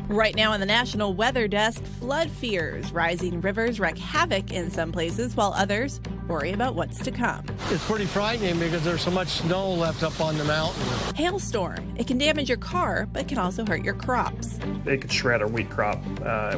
Right now on the National Weather Desk, flood fears. Rising rivers wreak havoc in some places, while others worry about what's to come. It's pretty frightening because there's so much snow left up on the mountain. Hailstorm. It can damage your car, but can also hurt your crops. It could shred a wheat crop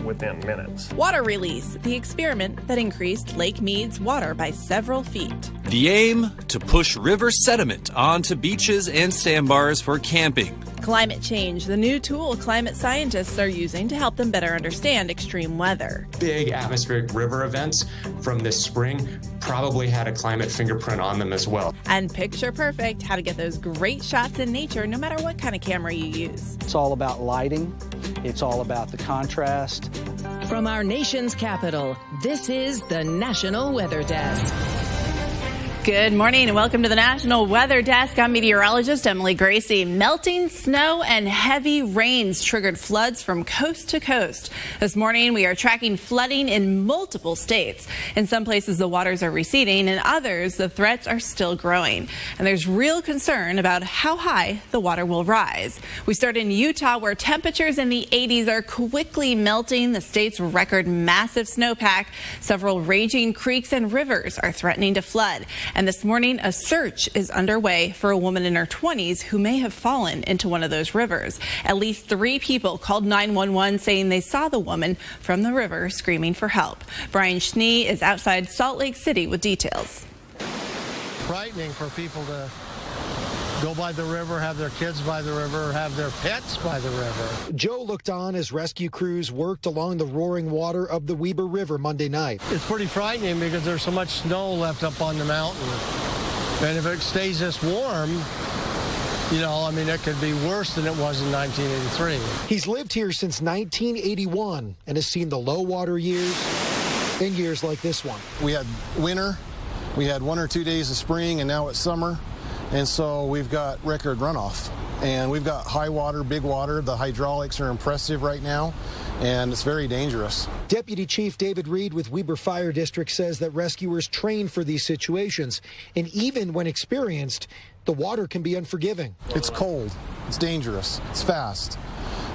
within minutes. Water release. The experiment that increased Lake Mead's water by several feet. The aim? To push river sediment onto beaches and sandbars for camping. Climate change, the new tool climate scientists are using to help them better understand extreme weather. Big atmospheric river events from this spring probably had a climate fingerprint on them as well. And picture perfect, how to get those great shots in nature no matter what kind of camera you use. It's all about lighting. It's all about the contrast. From our nation's capital, this is the National Weather Desk. Good morning and welcome to the National Weather Desk. I'm meteorologist Emily Gracie. Melting snow and heavy rains triggered floods from coast to coast. This morning we are tracking flooding in multiple states. In some places the waters are receding, in others the threats are still growing. And there's real concern about how high the water will rise. We start in Utah, where temperatures in the 80s are quickly melting the state's record massive snowpack. Several raging creeks and rivers are threatening to flood. And this morning, a search is underway for a woman in her 20s who may have fallen into one of those rivers. At least 3 people called 911 saying they saw the woman from the river screaming for help. Brian Schnee is outside Salt Lake City with details. Frightening for people to go by the river, have their kids by the river, have their pets by the river. Joe looked on as rescue crews worked along the roaring water of the Weber River Monday night. It's pretty frightening because there's so much snow left up on the mountain. And if it stays this warm, it could be worse than it was in 1983. He's lived here since 1981 and has seen the low water years and years like this one. We had winter, we had 1 or 2 days of spring, and now it's summer. And so we've got record runoff, and we've got high water, big water. The hydraulics are impressive right now, and it's very dangerous. Deputy Chief David Reed with Weber Fire District says that rescuers train for these situations, and even when experienced, the water can be unforgiving. It's cold, it's dangerous, it's fast,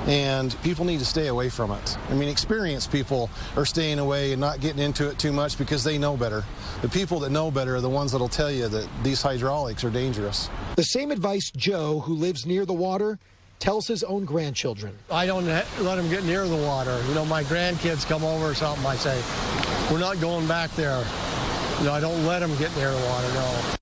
and people need to stay away from it. Experienced people are staying away and not getting into it too much because they know better. The people that know better are the ones that'll tell you that these hydraulics are dangerous. The same advice Joe, who lives near the water, tells his own grandchildren. I don't let them get near the water. My grandkids come over or something, I say, we're not going back there. I don't let them get near the water, no.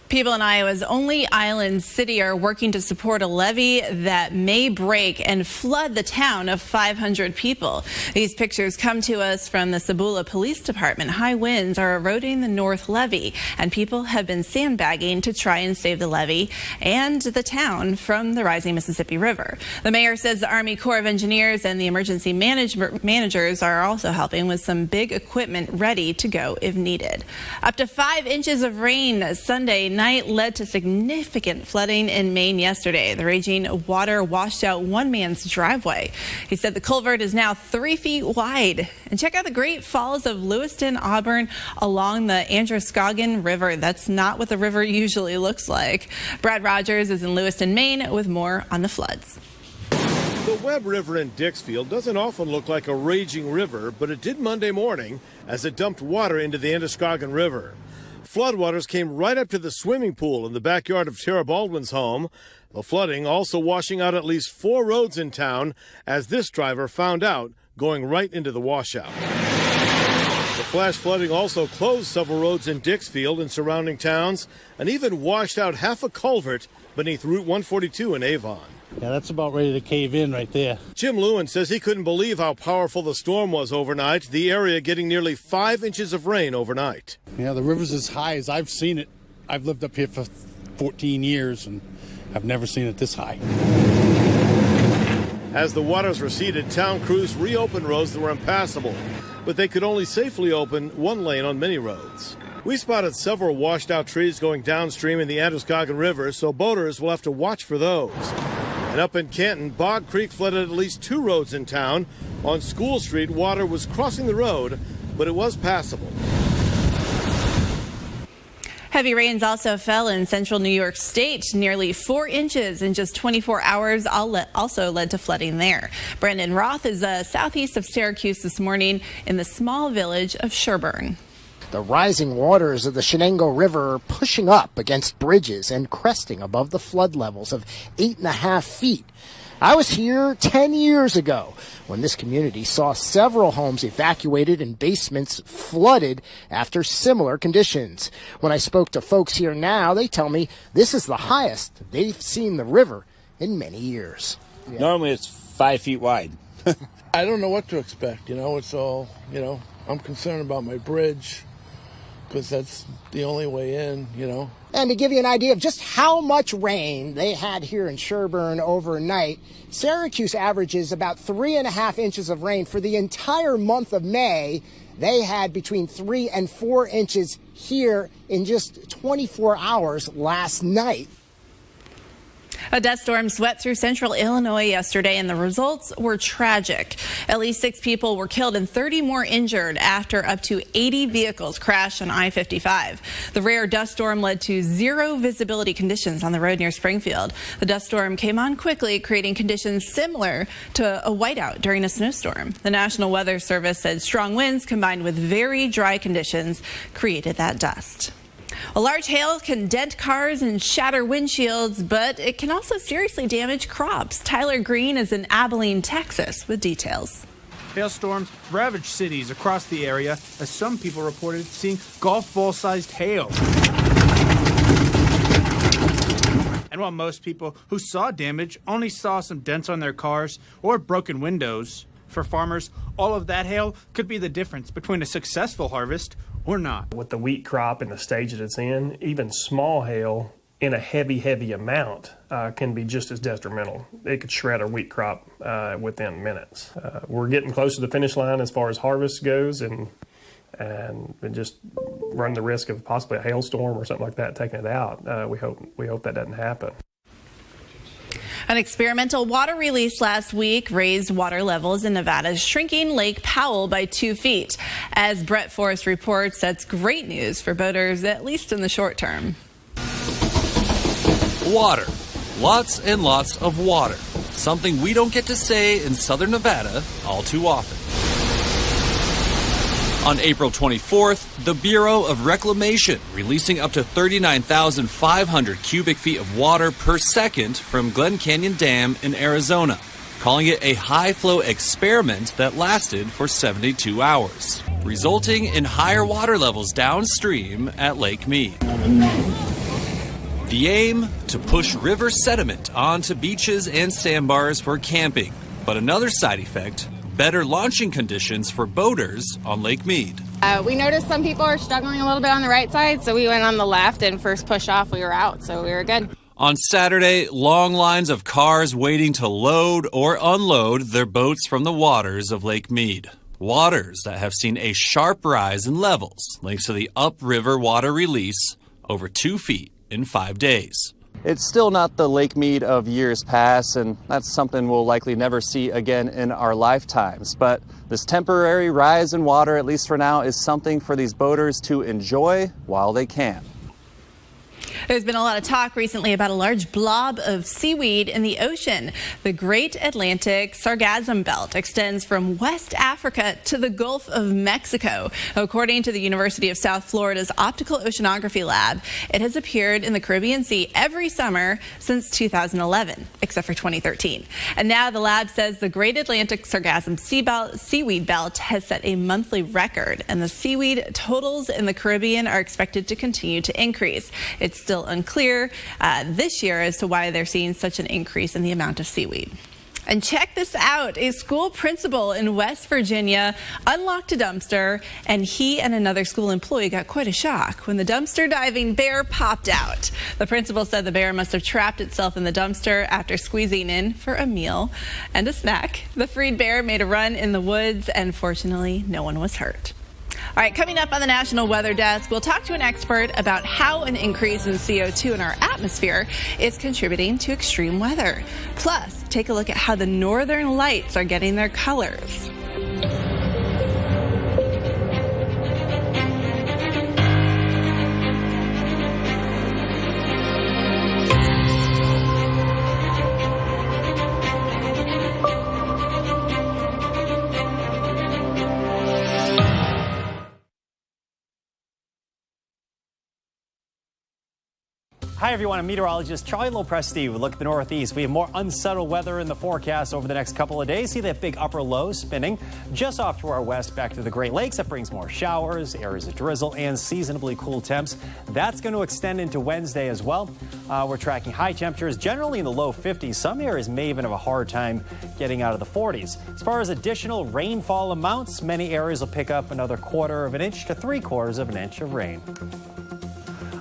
People in Iowa's only island city are working to support a levee that may break and flood the town of 500 people. These pictures come to us from the Sabula Police Department. High winds are eroding the north levee, and people have been sandbagging to try and save the levee and the town from the rising Mississippi River. The mayor says the Army Corps of Engineers and the emergency managers are also helping with some big equipment ready to go if needed. Up to 5 inches of rain Sunday night led to significant flooding in Maine yesterday. The raging water washed out one man's driveway. He said the culvert is now 3 feet wide. And check out the Great Falls of Lewiston, Auburn along the Androscoggin River. That's not what the river usually looks like. Brad Rogers is in Lewiston, Maine with more on the floods. The Webb River in Dixfield doesn't often look like a raging river, but it did Monday morning as it dumped water into the Androscoggin River. Floodwaters came right up to the swimming pool in the backyard of Tara Baldwin's home. The flooding also washing out at least 4 roads in town, as this driver found out going right into the washout. The flash flooding also closed several roads in Dixfield and surrounding towns, and even washed out half a culvert beneath Route 142 in Avon. Yeah, that's about ready to cave in right there. Jim Lewin says he couldn't believe how powerful the storm was overnight, the area getting nearly 5 inches of rain overnight. Yeah, the river's as high as I've seen it. I've lived up here for 14 years, and I've never seen it this high. As the waters receded, town crews reopened roads that were impassable, but they could only safely open one lane on many roads. We spotted several washed-out trees going downstream in the Androscoggin River, so boaters will have to watch for those. And up in Canton, Bog Creek flooded at least 2 roads in town. On School Street, water was crossing the road, but it was passable. Heavy rains also fell in central New York State. Nearly 4 inches in just 24 hours also led to flooding there. Brandon Roth is southeast of Syracuse this morning in the small village of Sherburne. The rising waters of the Shenango River are pushing up against bridges and cresting above the flood levels of 8.5 feet. I was here 10 years ago when this community saw several homes evacuated and basements flooded after similar conditions. When I spoke to folks here now, they tell me this is the highest they've seen the river in many years. Normally it's 5 feet wide. I don't know what to expect. It's all, I'm concerned about my bridge because that's the only way in, And to give you an idea of just how much rain they had here in Sherburne overnight, Syracuse averages about 3.5 inches of rain for the entire month of May. They had between 3 and 4 inches here in just 24 hours last night. A dust storm swept through central Illinois yesterday, and the results were tragic. At least 6 people were killed and 30 more injured after up to 80 vehicles crashed on I-55. The rare dust storm led to 0 visibility conditions on the road near Springfield. The dust storm came on quickly, creating conditions similar to a whiteout during a snowstorm. The National Weather Service said strong winds combined with very dry conditions created that dust. A large hail can dent cars and shatter windshields, but it can also seriously damage crops. Tyler Green is in Abilene, Texas, with details. Hailstorms ravaged cities across the area as some people reported seeing golf ball-sized hail. And while most people who saw damage only saw some dents on their cars or broken windows, for farmers, all of that hail could be the difference between a successful harvest or not. With the wheat crop and the stage that it's in, even small hail in a heavy amount can be just as detrimental. It could shred a wheat crop within minutes. We're getting close to the finish line as far as harvest goes, and just run the risk of possibly a hailstorm or something like that taking it out. We hope that doesn't happen. An experimental water release last week raised water levels in Nevada's shrinking Lake Powell by 2 feet. As Brett Forrest reports, that's great news for boaters, at least in the short term. Water. Lots and lots of water. Something we don't get to say in southern Nevada all too often. On April 24th, the Bureau of Reclamation releasing up to 39,500 cubic feet of water per second from Glen Canyon Dam in Arizona, calling it a high-flow experiment that lasted for 72 hours, resulting in higher water levels downstream at Lake Mead. The aim? To push river sediment onto beaches and sandbars for camping, but another side effect, better launching conditions for boaters on Lake Mead. We noticed some people are struggling a little bit on the right side, so we went on the left, and first push off we were out, so we were good. On Saturday, long lines of cars waiting to load or unload their boats from the waters of Lake Mead. Waters that have seen a sharp rise in levels thanks to the upriver water release over 2 feet in 5 days. It's still not the Lake Mead of years past, and that's something we'll likely never see again in our lifetimes. But this temporary rise in water, at least for now, is something for these boaters to enjoy while they can. There's been a lot of talk recently about a large blob of seaweed in the ocean. The Great Atlantic Sargassum Belt extends from West Africa to the Gulf of Mexico. According to the University of South Florida's Optical Oceanography Lab, it has appeared in the Caribbean Sea every summer since 2011, except for 2013. And now the lab says the Great Atlantic Sargassum Seaweed Belt has set a monthly record, and the seaweed totals in the Caribbean are expected to continue to increase. It's still unclear this year as to why they're seeing such an increase in the amount of seaweed. And check this out. A school principal in West Virginia unlocked a dumpster, and he and another school employee got quite a shock when the dumpster diving bear popped out. The principal said the bear must have trapped itself in the dumpster after squeezing in for a meal and a snack. The freed bear made a run in the woods, and fortunately, no one was hurt. All right, coming up on the National Weather Desk, we'll talk to an expert about how an increase in CO2 in our atmosphere is contributing to extreme weather. Plus, take a look at how the northern lights are getting their colors. Hi, everyone. I'm meteorologist Charlie Lopresti. We look at the Northeast. We have more unsettled weather in the forecast over the next couple of days. See that big upper low spinning just off to our west back to the Great Lakes. That brings more showers, areas of drizzle, and seasonably cool temps. That's going to extend into Wednesday as well. We're tracking high temperatures generally in the low 50s. Some areas may even have a hard time getting out of the 40s. As far as additional rainfall amounts, many areas will pick up another 1/4 of an inch to 3/4 of an inch of rain.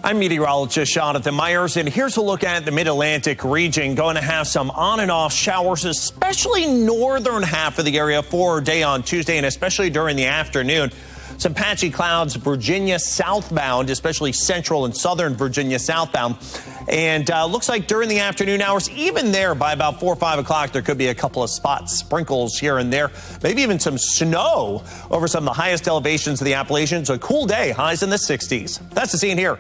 I'm meteorologist Jonathan Myers, and here's a look at the mid-Atlantic region. Going to have some on and off showers, especially northern half of the area for a day on Tuesday, and especially during the afternoon. Some patchy clouds, Virginia southbound, especially central and southern Virginia southbound. And looks like during the afternoon hours, even there by about 4 or 5 o'clock, there could be a couple of spot sprinkles here and there, maybe even some snow over some of the highest elevations of the Appalachians. A cool day, highs in the 60s. That's the scene here.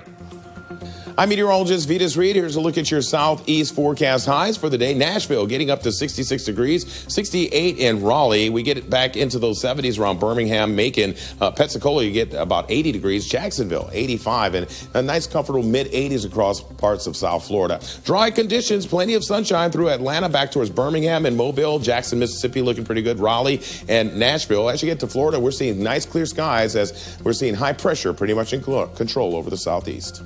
I'm meteorologist Vitas Reed. Here's a look at your southeast forecast highs for the day. Nashville getting up to 66 degrees, 68 in Raleigh. We get it back into those 70s around Birmingham, Macon. Pensacola, you get about 80 degrees. Jacksonville, 85, and a nice comfortable mid-80s across parts of South Florida. Dry conditions, plenty of sunshine through Atlanta, back towards Birmingham and Mobile. Jackson, Mississippi looking pretty good. Raleigh and Nashville. As you get to Florida, we're seeing nice clear skies as we're seeing high pressure pretty much in control over the southeast.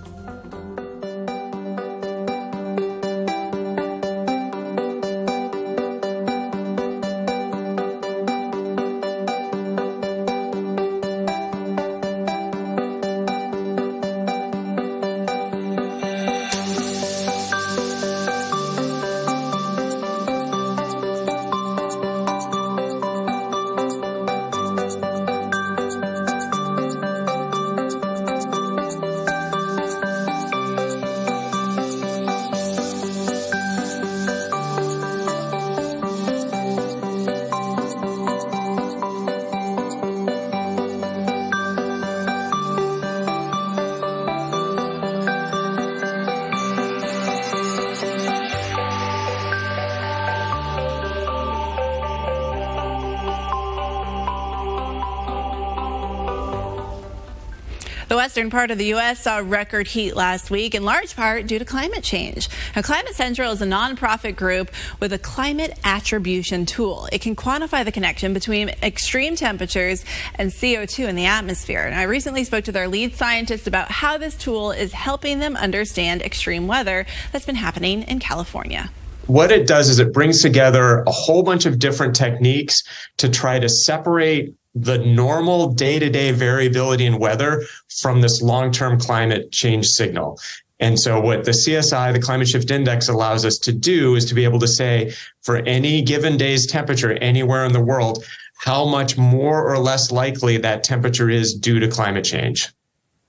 The western part of the U.S. saw record heat last week, in large part due to climate change. Now, Climate Central is a nonprofit group with a climate attribution tool. It can quantify the connection between extreme temperatures and CO2 in the atmosphere. And I recently spoke to their lead scientist about how this tool is helping them understand extreme weather that's been happening in California. What it does is it brings together a whole bunch of different techniques to try to separate the normal day-to-day variability in weather from this long-term climate change signal. And so what the CSI, the Climate Shift Index, allows us to do is to be able to say, for any given day's temperature anywhere in the world, how much more or less likely that temperature is due to climate change.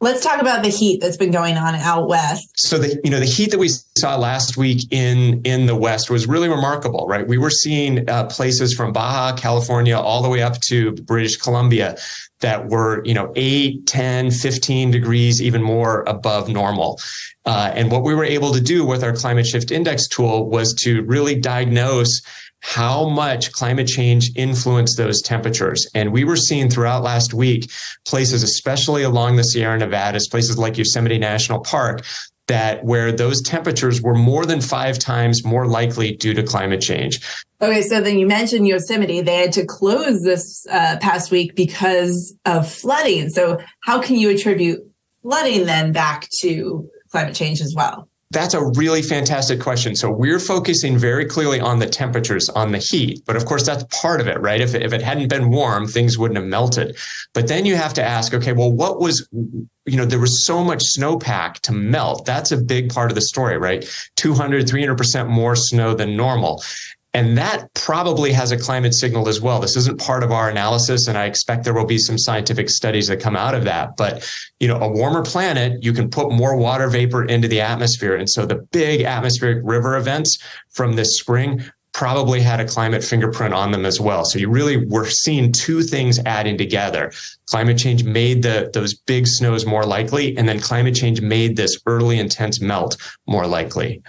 Let's talk about the heat that's been going on out west. So the heat that we saw last week in the West was really remarkable, right? We were seeing places from Baja California all the way up to British Columbia that were, 8, 10, 15 degrees, even more above normal. And what we were able to do with our Climate Shift Index tool was to really diagnose how much climate change influenced those temperatures. And we were seeing throughout last week places, especially along the Sierra Nevadas, places like Yosemite National Park, that where those temperatures were more than 5 times more likely due to climate change. Okay, so then you mentioned Yosemite. They had to close this past week because of flooding. So how can you attribute flooding then back to climate change as well? That's a really fantastic question. So we're focusing very clearly on the temperatures, on the heat. But of course, that's part of it, right? If it hadn't been warm, things wouldn't have melted. But then you have to ask, okay, well, what was, there was so much snowpack to melt. That's a big part of the story, right? 200, 300% more snow than normal. And that probably has a climate signal as well. This isn't part of our analysis, and I expect there will be some scientific studies that come out of that. But, a warmer planet, you can put more water vapor into the atmosphere. And so the big atmospheric river events from this spring probably had a climate fingerprint on them as well. So we're seeing two things adding together. Climate change made those big snows more likely, and then climate change made this early intense melt more likely.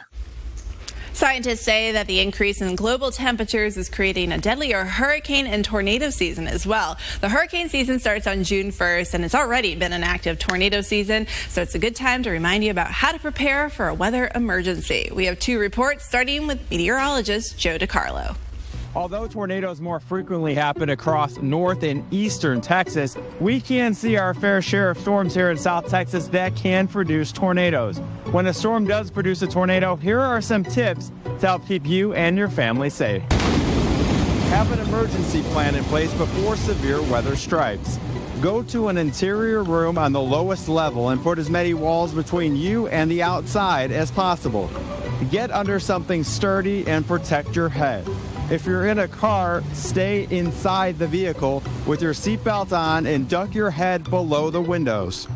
Scientists say that the increase in global temperatures is creating a deadlier hurricane and tornado season as well. The hurricane season starts on June 1st, and it's already been an active tornado season, so it's a good time to remind you about how to prepare for a weather emergency. We have 2 reports, starting with meteorologist Joe DiCarlo. Although tornadoes more frequently happen across north and eastern Texas, we can see our fair share of storms here in South Texas that can produce tornadoes. When a storm does produce a tornado, here are some tips to help keep you and your family safe. Have an emergency plan in place before severe weather strikes. Go to an interior room on the lowest level and put as many walls between you and the outside as possible. Get under something sturdy and protect your head. If you're in a car, stay inside the vehicle with your seatbelt on and duck your head below the windows.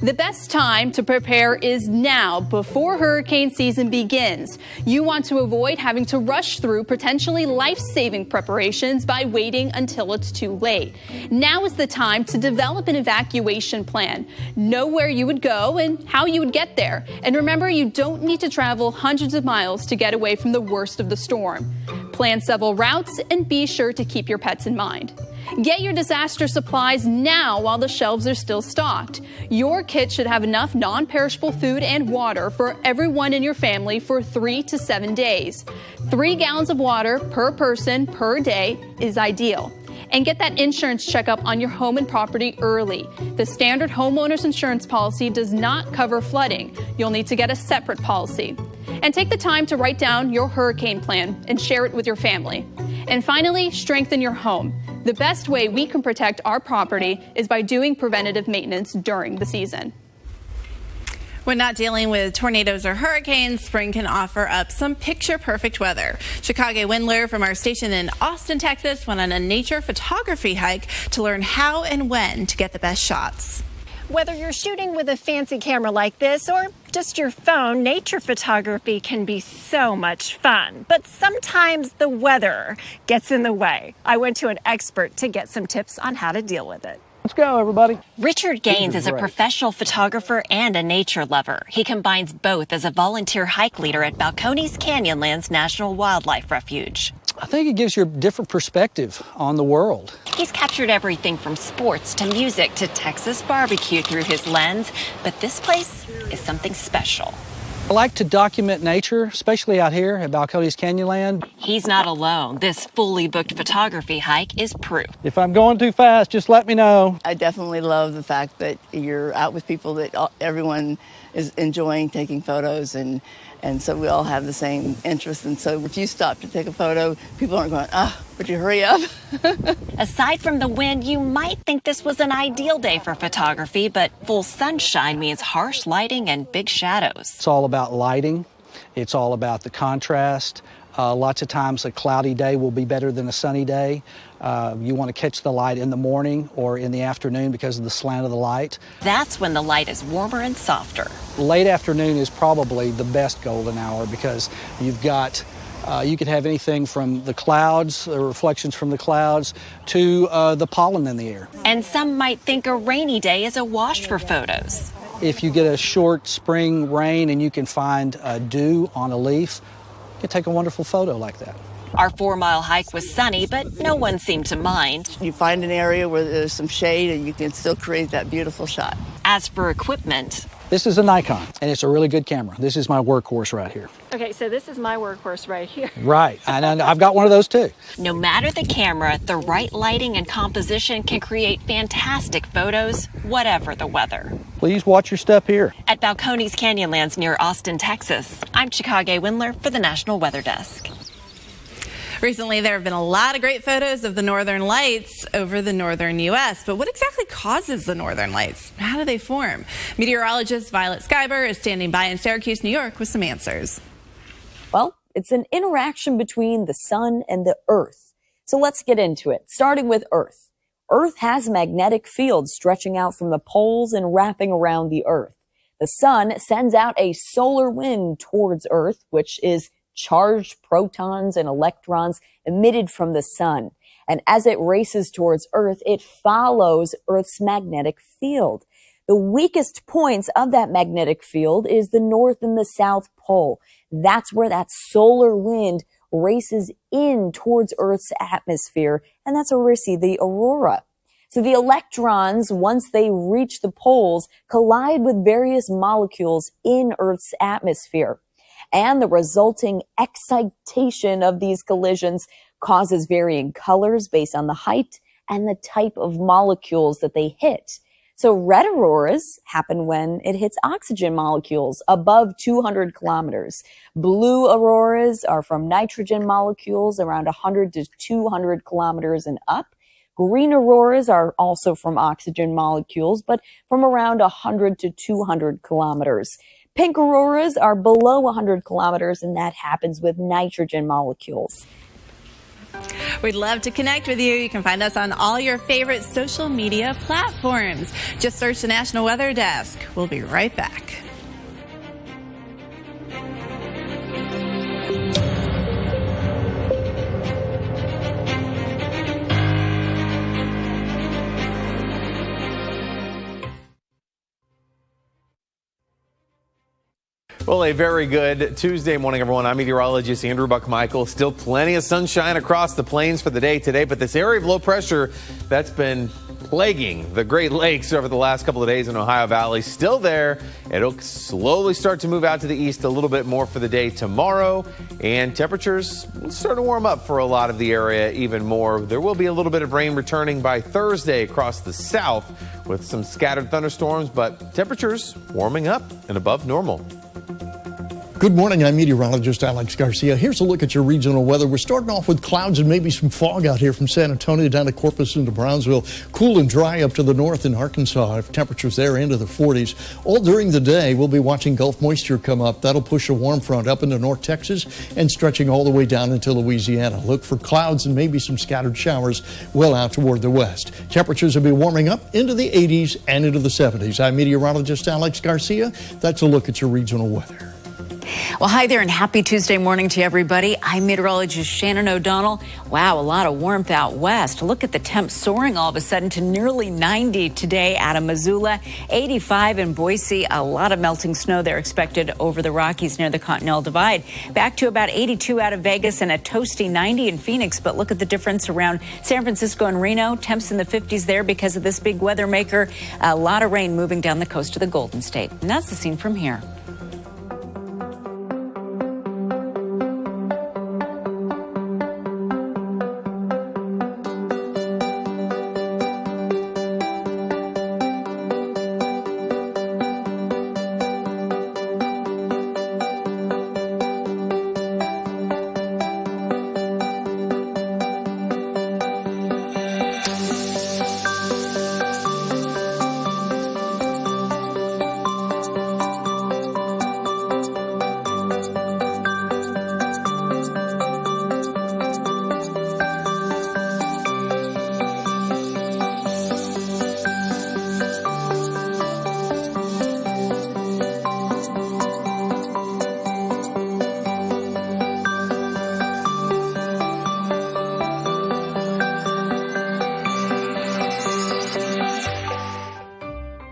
The best time to prepare is now, before hurricane season begins. You want to avoid having to rush through potentially life-saving preparations by waiting until it's too late. Now is the time to develop an evacuation plan. Know where you would go and how you would get there. And remember, you don't need to travel hundreds of miles to get away from the worst of the storm. Plan several routes and be sure to keep your pets in mind. Get your disaster supplies now while the shelves are still stocked. Your kit should have enough non-perishable food and water for everyone in your family for 3 to 7 days. 3 gallons of water per person per day is ideal. And get that insurance checkup on your home and property early. The standard homeowner's insurance policy does not cover flooding. You'll need to get a separate policy. And take the time to write down your hurricane plan and share it with your family. And finally, strengthen your home. The best way we can protect our property is by doing preventative maintenance during the season. When not dealing with tornadoes or hurricanes, spring can offer up some picture-perfect weather. Chicago Windler from our station in Austin, Texas, went on a nature photography hike to learn how and when to get the best shots. Whether you're shooting with a fancy camera like this or just your phone, nature photography can be so much fun. But sometimes the weather gets in the way. I went to an expert to get some tips on how to deal with it. Let's go, everybody. Richard Gaines is a professional photographer and a nature lover. He combines both as a volunteer hike leader at Balcones Canyonlands National Wildlife Refuge. I think it gives you a different perspective on the world. He's captured everything from sports to music to Texas barbecue through his lens, but this place is something special. I like to document nature, especially out here at Balcones Canyonland. He's not alone. This fully booked photography hike is proof. If I'm going too fast, just let me know. I definitely love the fact that you're out with people that everyone is enjoying taking photos, and so we all have the same interest. And so if you stop to take a photo, people aren't going, would you hurry up? Aside from the wind, you might think this was an ideal day for photography, but full sunshine means harsh lighting and big shadows. It's all about lighting. It's all about the contrast. Lots of times a cloudy day will be better than a sunny day. You want to catch the light in the morning or in the afternoon because of the slant of the light. That's when the light is warmer and softer. Late afternoon is probably the best golden hour because you've got you could have anything from the clouds, the reflections from the clouds, to the pollen in the air. And some might think a rainy day is a wash for photos. If you get a short spring rain and you can find dew on a leaf, you can take a wonderful photo like that. Our 4-mile hike was sunny, but no one seemed to mind. You find an area where there's some shade and you can still create that beautiful shot. As for equipment, this is a Nikon, and it's a really good camera. This is my workhorse right here. Okay, so this is my workhorse right here. Right, and I've got one of those too. No matter the camera, the right lighting and composition can create fantastic photos, whatever the weather. Please watch your step here. At Balcones Canyonlands near Austin, Texas, I'm Chicago Windler for the National Weather Desk. Recently, there have been a lot of great photos of the northern lights over the northern U.S., but what exactly causes the northern lights? How do they form? Meteorologist Violet Skyber is standing by in Syracuse, New York with some answers. Well, it's an interaction between the sun and the earth. So let's get into it, starting with Earth. Earth has magnetic fields stretching out from the poles and wrapping around the Earth. The sun sends out a solar wind towards Earth, which is charged protons and electrons emitted from the sun. And as it races towards Earth, it follows Earth's magnetic field. The weakest points of that magnetic field is the North and the South Pole. That's where that solar wind races in towards Earth's atmosphere, and that's where we see the aurora. So the electrons, once they reach the poles, collide with various molecules in Earth's atmosphere. And the resulting excitation of these collisions causes varying colors based on the height and the type of molecules that they hit. So red auroras happen when it hits oxygen molecules above 200 kilometers. Blue auroras are from nitrogen molecules around 100 to 200 kilometers and up. Green auroras are also from oxygen molecules, but from around 100 to 200 kilometers. Pink auroras are below 100 kilometers, and that happens with nitrogen molecules. We'd love to connect with you. You can find us on all your favorite social media platforms. Just search the National Weather Desk. We'll be right back. Well, a very good Tuesday morning, everyone. I'm meteorologist Andrew Buckmichael. Still plenty of sunshine across the plains for the day today, but this area of low pressure that's been plaguing the Great Lakes over the last couple of days in Ohio Valley still there. It'll slowly start to move out to the east a little bit more for the day tomorrow, and temperatures will start to warm up for a lot of the area even more. There will be a little bit of rain returning by Thursday across the south with some scattered thunderstorms, but temperatures warming up and above normal. Good morning, I'm meteorologist Alex Garcia. Here's a look at your regional weather. We're starting off with clouds and maybe some fog out here from San Antonio down to Corpus into Brownsville. Cool and dry up to the north in Arkansas. Temperatures there into the 40s. All during the day, we'll be watching Gulf moisture come up. That'll push a warm front up into North Texas and stretching all the way down into Louisiana. Look for clouds and maybe some scattered showers well out toward the west. Temperatures will be warming up into the 80s and into the 70s. I'm meteorologist Alex Garcia. That's a look at your regional weather. Well, hi there and happy Tuesday morning to everybody. I'm meteorologist Shannon O'Donnell. Wow, a lot of warmth out west. Look at the temps soaring all of a sudden to nearly 90 today out of Missoula, 85 in Boise. A lot of melting snow there expected over the Rockies near the Continental Divide. Back to about 82 out of Vegas and a toasty 90 in Phoenix. But look at the difference around San Francisco and Reno. Temps in the 50s there because of this big weather maker. A lot of rain moving down the coast of the Golden State. And that's the scene from here.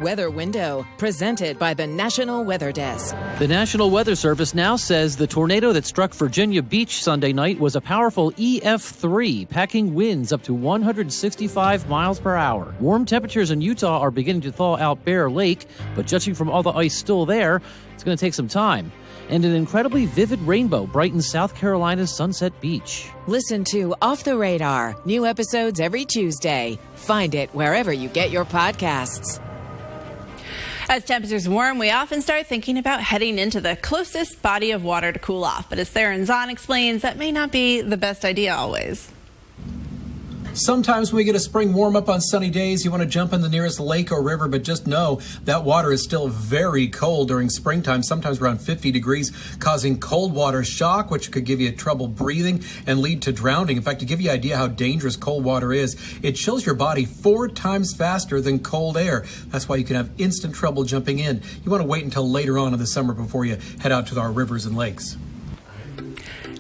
Weather Window, presented by the National Weather Desk. The National Weather Service now says the tornado that struck Virginia Beach Sunday night was a powerful EF3, packing winds up to 165 miles per hour. Warm temperatures in Utah are beginning to thaw out Bear Lake, but judging from all the ice still there, it's going to take some time. And an incredibly vivid rainbow brightens South Carolina's Sunset Beach. Listen to Off the Radar. New episodes every Tuesday. Find it wherever you get your podcasts. As temperatures warm, we often start thinking about heading into the closest body of water to cool off. But as Theron Zahn explains, that may not be the best idea always. Sometimes when we get a spring warm up on sunny days, you want to jump in the nearest lake or river, but just know that water is still very cold during springtime, sometimes around 50 degrees, causing cold water shock, which could give you trouble breathing and lead to drowning. In fact, to give you an idea how dangerous cold water is, it chills your body 4 times faster than cold air. That's why you can have instant trouble jumping in. You want to wait until later on in the summer before you head out to our rivers and lakes.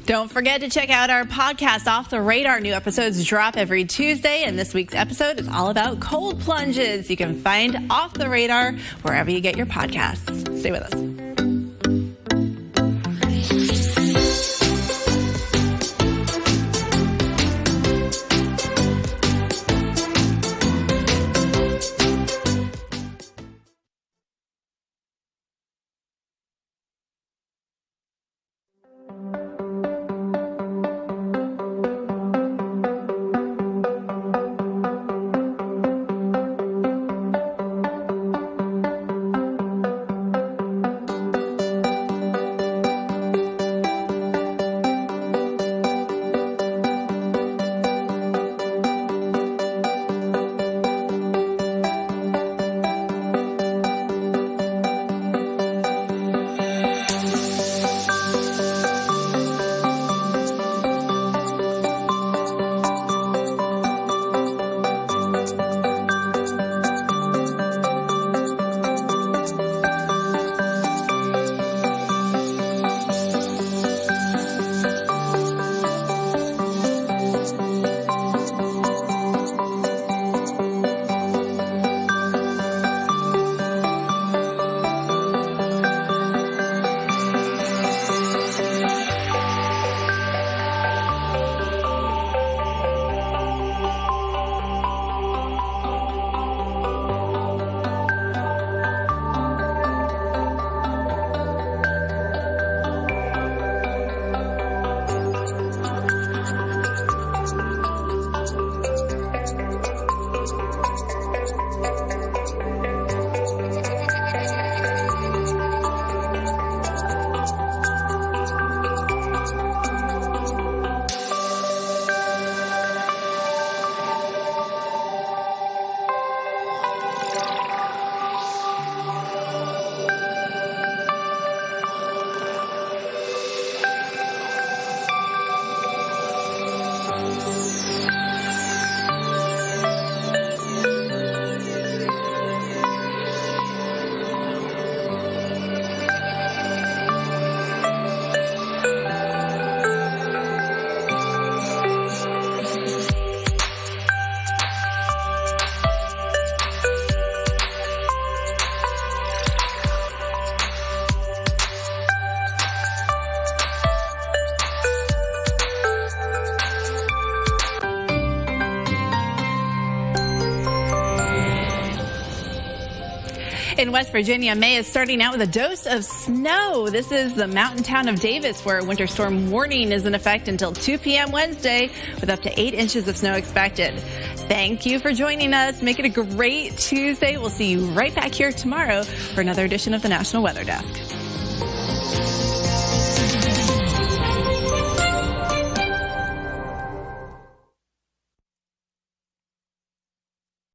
Don't forget to check out our podcast, Off the Radar. New episodes drop every Tuesday, and this week's episode is all about cold plunges. You can find Off the Radar wherever you get your podcasts. Stay with us. In West Virginia, May is starting out with a dose of snow. This is the mountain town of Davis, where a winter storm warning is in effect until 2 p.m. Wednesday, with up to 8 inches of snow expected. Thank you for joining us. Make it a great Tuesday. We'll see you right back here tomorrow for another edition of the National Weather Desk.